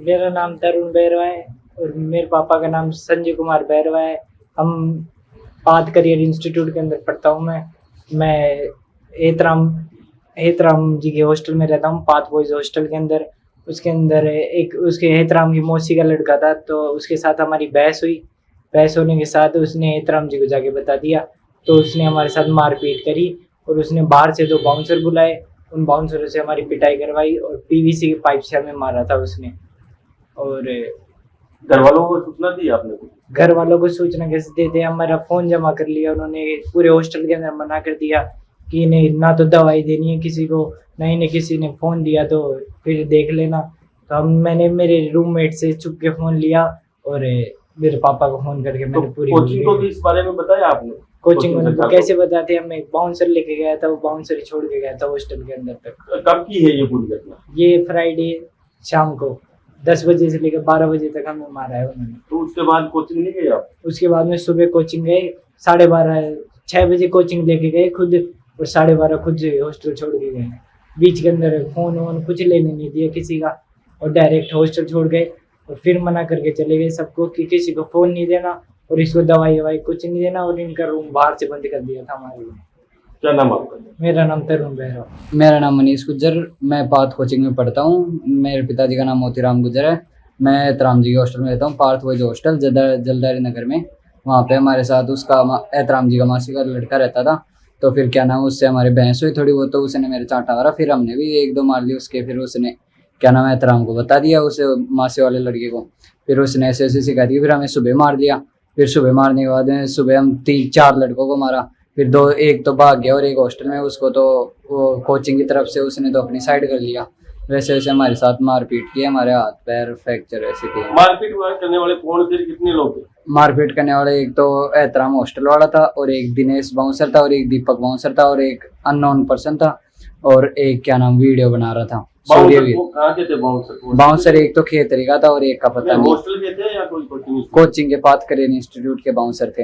मेरा नाम तरुण बैरवा है और मेरे पापा का नाम संजय कुमार बैरवा है। हम पाथ करियर इंस्टीट्यूट के अंदर पढ़ता हूँ। मैं एहतराम जी के हॉस्टल में रहता हूँ, पाथ बॉयज़ हॉस्टल के अंदर। उसके अंदर एक उसके एहतराम की मौसी का लड़का था, तो उसके साथ हमारी बहस हुई। बहस होने के साथ उसने एहतराम जी को जाके बता दिया, तो उसने हमारे साथ मारपीट करी और उसने बाहर से 2 बाउंसर बुलाए। उन बाउंसरों से हमारी पिटाई करवाई और पीवीसी की पाइप से हमें मारा था उसने। और घर वालों को सूचना दी आपने? घर वालों को सूचना कैसे देते? हमारा फ़ोन जमा कर लिया उन्होंने। पूरे हॉस्टल के अंदर मना कर दिया कि इन्हें ना तो दवाई देनी है किसी को, ना इन्हें किसी ने फ़ोन दिया तो फिर देख लेना। तो मैंने मेरे रूममेट से छुप के फ़ोन लिया और मेरे पापा को फ़ोन करके मैंने पूरी कोचिंग को भी इस बारे में बताया आपने? कोचिंग को कैसे बताते? हमें बाउंसर लेके गया था, वो बाउंसर ही छोड़ के गया था हॉस्टल के अंदर तक। कब की है ये पूरी घटना? ये फ्राइडे शाम को 10 बजे से लेकर 12 बजे तक हमें मारा है उन्होंने। तो उसके बाद कोचिंग नहीं गए आप? उसके बाद में सुबह कोचिंग गए, 12:30 6 बजे कोचिंग लेके गए खुद, और 12:30 खुद हॉस्टल छोड़ के गए। बीच के अंदर फ़ोन वोन कुछ लेने नहीं दिया किसी का, और डायरेक्ट हॉस्टल छोड़ गए। और फिर मना करके चले गए सबको कि किसी को फ़ोन नहीं देना और इसको दवाई ववाई कुछ नहीं देना, और इनका रूम बाहर से बंद कर दिया था हमारे लिए। क्या नाम आपका? मेरा नाम तरुण बैरवा। मेरा नाम मनीष गुज्जर, मैं पाथ कोचिंग में पढ़ता हूँ। मेरे पिताजी का नाम मोतीराम गुज्जर है। मैं एहतराम जी के हॉस्टल में रहता हूँ, पार्थ बॉयज़ हॉस्टल जलदारी नगर में। वहाँ पे हमारे साथ उसका एहतराम जी का मासी का लड़का रहता था। तो फिर क्या नाम, उससे हमारी बहस हुई थोड़ी बहुत, तो उसने मेरे चांटा मारा, फिर हमने भी 1-2 मार ली उसके। फिर उसने क्या नाम एहतराम को बता दिया, उसे मासी वाले लड़के को। फिर उसने ऐसे ऐसे शिकायत की, फिर हमें सुबह मार दिया। फिर सुबह मारने के बाद सुबह हम 3-4 लड़कों को मारा। फिर एक तो भाग गया और एक हॉस्टल में, उसको तो वो कोचिंग की तरफ से उसने तो अपनी साइड कर लिया। वैसे वैसे हमारे साथ मारपीट की, हमारे हाथ पैर फ्रैक्चर ऐसे किए। मारपीट करने वाले कौन थे? कितने लोग थे मारपीट करने वाले? एक तो एहतराम हॉस्टल वाला था, और एक दिनेश बाउंसर था, और एक दीपक बाउंसर था, और एक अननोन पर्सन था, और एक क्या नाम वीडियो बना रहा था। बाउंसर एक तो खेतरी का था और एक का पता नहीं। हॉस्टल के थे या कोई कोचिंग के पाथ करियर इंस्टीट्यूट के बाउंसर थे।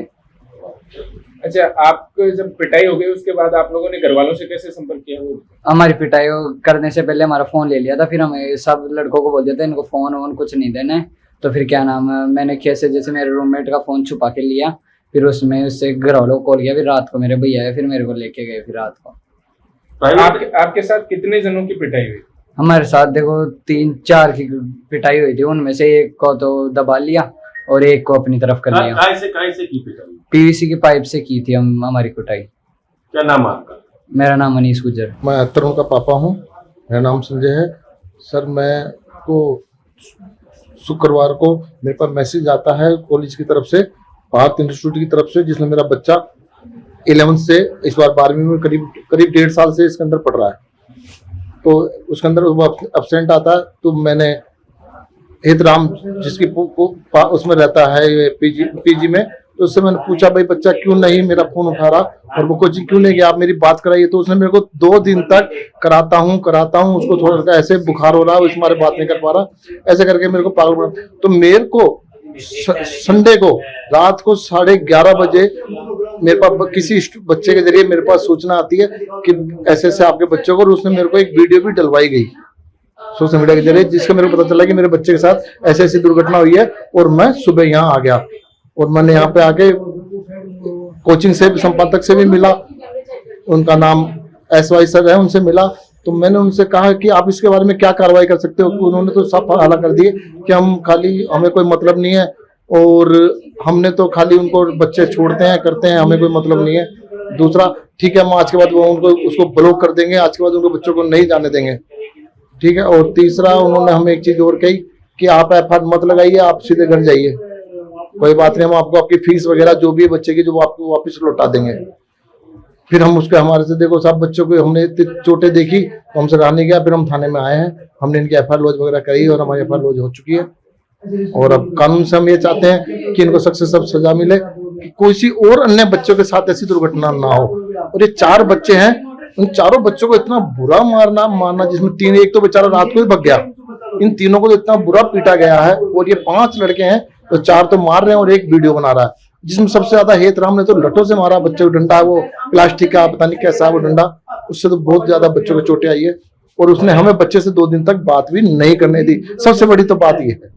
अच्छा, आपको जब पिटाई हो गई उसके बाद आप लोगों ने घर वालों से कैसे संपर्क किया? हमारी पिटाई करने से पहले हमारा फ़ोन ले लिया था, फिर हमें सब लड़कों को बोल दिया था इनको फ़ोन वोन कुछ नहीं देना है। तो फिर क्या नाम, मैंने कैसे जैसे मेरे रूममेट का फ़ोन छुपा के लिया, फिर उसमें उससे घर वालों को कॉल किया। फिर रात को मेरे भैया आए, फिर मेरे को लेके गए। फिर रात को आपके साथ कितने जनों की पिटाई हुई? हमारे साथ देखो 3-4 की पिटाई हुई थी। उनमें से एक को तो दबा लिया और एक को अपनी तरफ कर लिया। कैसे की पिटाई? पीवीसी की पाइप से की थी हमारी कुटाई। क्या नाम आपका? मेरा नाम मनीष गुज्जर। मैं तरुण का पापा हूँ, मेरा नाम संजय है। सर, मैं को शुक्रवार को मेरे पास मैसेज आता है कॉलेज की तरफ से, पार्थ इंस्टीट्यूट की तरफ से, जिसमें मेरा बच्चा 11th से इस बार 12वीं में करीब 1.5 साल से इसके अंदर पढ़ रहा है। तो उसके अंदर एब्सेंट आता है। तो मैंने एहतराम जिसकी उसमें रहता है पीजी में, तो उससे मैंने पूछा भाई बच्चा क्यों नहीं मेरा फोन उठा रहा और वो कोचिंग क्यों नहीं गया, आप मेरी बात कराइए। तो उसने मेरे को 2 दिन तक कराता हूँ, उसको थोड़ा ऐसे बुखार हो रहा है, इसमारे बात नहीं कर पा रहा, ऐसे करके मेरे को पागल बना। तो मेरे को संडे को रात को 11:30 बजे मेरे पास किसी बच्चे के जरिए मेरे पास सूचना आती है कि ऐसे ऐसे आपके बच्चों को, और उसने मेरे को एक वीडियो भी डलवाई गई सोशल मीडिया के जरिए, जिसका मेरे को पता चला कि मेरे बच्चे के साथ ऐसी ऐसी दुर्घटना हुई है। और मैं सुबह यहाँ आ गया और मैंने यहाँ पे आके कोचिंग से संपादक से भी मिला, उनका नाम SY सर है, उनसे मिला। तो मैंने उनसे कहा कि आप इसके बारे में क्या कार्रवाई कर सकते हो। उन्होंने तो सब हाला कर दिए कि हमें कोई मतलब नहीं है, और हमने तो खाली उनको बच्चे छोड़ते हैं करते हैं, हमें कोई मतलब नहीं है। दूसरा, ठीक है, हम आज के बाद उसको ब्लॉक कर देंगे, आज के बाद उनको बच्चों को नहीं जाने देंगे, ठीक है। और तीसरा, उन्होंने हमें एक चीज और कही कि आप FIR मत लगाइए, आप सीधे घर जाइए, कोई बात नहीं, हम आपको आपकी फीस वगैरह जो भी है बच्चे की, जो आपको वापस लौटा देंगे। फिर हम उसके हमारे से देखो सब बच्चों को हमने इतनी चोटें देखी, तो हमसे रहा नहीं गया। फिर हम थाने में आए हैं, हमने इनकी FIR लॉज वगैरह करी और हमारी FIR लॉज हो चुकी है। और अब कानून से हम ये चाहते हैं कि इनको सख्त से सख्त सजा मिले, कि किसी और अन्य बच्चों के साथ ऐसी दुर्घटना ना हो। और ये 4 बच्चे हैं, उन चारों बच्चों को इतना बुरा मारना, जिसमें 3, एक तो बेचारा रात को ही भाग गया, इन तीनों को तो इतना बुरा पीटा गया है। और ये 5 लड़के हैं, तो 4 तो मार रहे हैं और एक वीडियो बना रहा है, जिसमें सबसे ज्यादा एहतराम ने तो लठों से मारा बच्चे को, डंडा वो प्लास्टिक का पता नहीं कैसा वो डंडा, उससे तो बहुत ज्यादा बच्चों को चोटें आई है। और उसने हमें बच्चे से 2 दिन तक बात भी नहीं करने दी। सबसे बड़ी तो बात ये है।